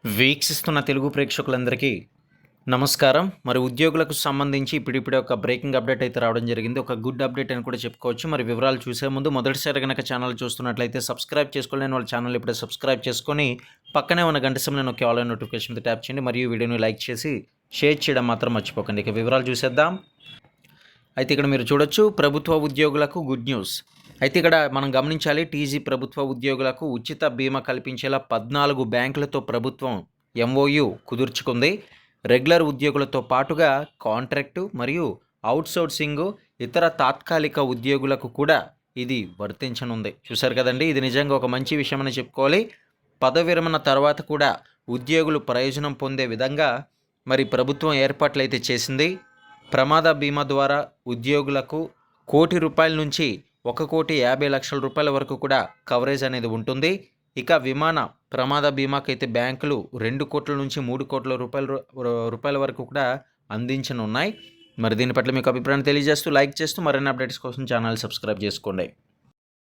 వీక్షిస్తున్న తెలుగు ప్రేక్షకులందరికీ నమస్కారం. మరి ఉద్యోగులకు సంబంధించి ఇప్పుడిప్పుడే ఒక బ్రేకింగ్ అప్డేట్ అయితే రావడం జరిగింది. ఒక గుడ్ అప్డేట్ అని కూడా చెప్పుకోవచ్చు. మరి వివరాలు చూసే ముందు మొదటిసారి గనక ఛానల్ చూస్తున్నట్లయితే సబ్స్క్రైబ్ చేసుకోలేని వాళ్ళ ఛానల్ ఇప్పుడే సబ్స్క్రైబ్ చేసుకొని పక్కనే ఉన్న గంట సింబల్‌ని నొక్కి ఆల్ నోటిఫికేషన్ మీద ట్యాప్ చేయండి. మరియు వీడియోని లైక్ చేసి షేర్ చేయడం మాత్రం మర్చిపోకండి. ఇక వివరాలు చూసేద్దాం. అయితే ఇక్కడ మీరు చూడొచ్చు, ప్రభుత్వ ఉద్యోగులకు గుడ్ న్యూస్. అయితే ఇక్కడ మనం గమనించాలి, టీజీ ప్రభుత్వ ఉద్యోగులకు ఉచిత బీమా కల్పించేలా 14 బ్యాంకులతో ప్రభుత్వం ఎంఓయూ కుదుర్చుకుంది. రెగ్యులర్ ఉద్యోగులతో పాటుగా కాంట్రాక్టు మరియు అవుట్సోర్సింగ్ ఇతర తాత్కాలిక ఉద్యోగులకు కూడా ఇది వర్తించనుంది. చూశారు కదండి, ఇది నిజంగా ఒక మంచి విషయం అని చెప్పుకోవాలి. పదవి విరమణ తర్వాత కూడా ఉద్యోగులు ప్రయోజనం పొందే విధంగా మరి ప్రభుత్వం ఏర్పాట్లయితే చేసింది. ప్రమాద బీమా ద్వారా ఉద్యోగులకు ₹1,00,00,000 నుంచి ₹1,50,00,000 వరకు కూడా కవరేజ్ అనేది ఉంటుంది. ఇక విమాన ప్రమాద బీమాకైతే బ్యాంకులు ₹2,00,00,000 నుంచి ₹3,00,00,000 వరకు కూడా అందించనున్నాయి. మరి దీని పట్ల మీకు అభిప్రాయం తెలియజేస్తూ లైక్ చేస్తూ మరిన్ని అప్డేట్స్ కోసం ఛానల్ సబ్స్క్రైబ్ చేసుకోండి.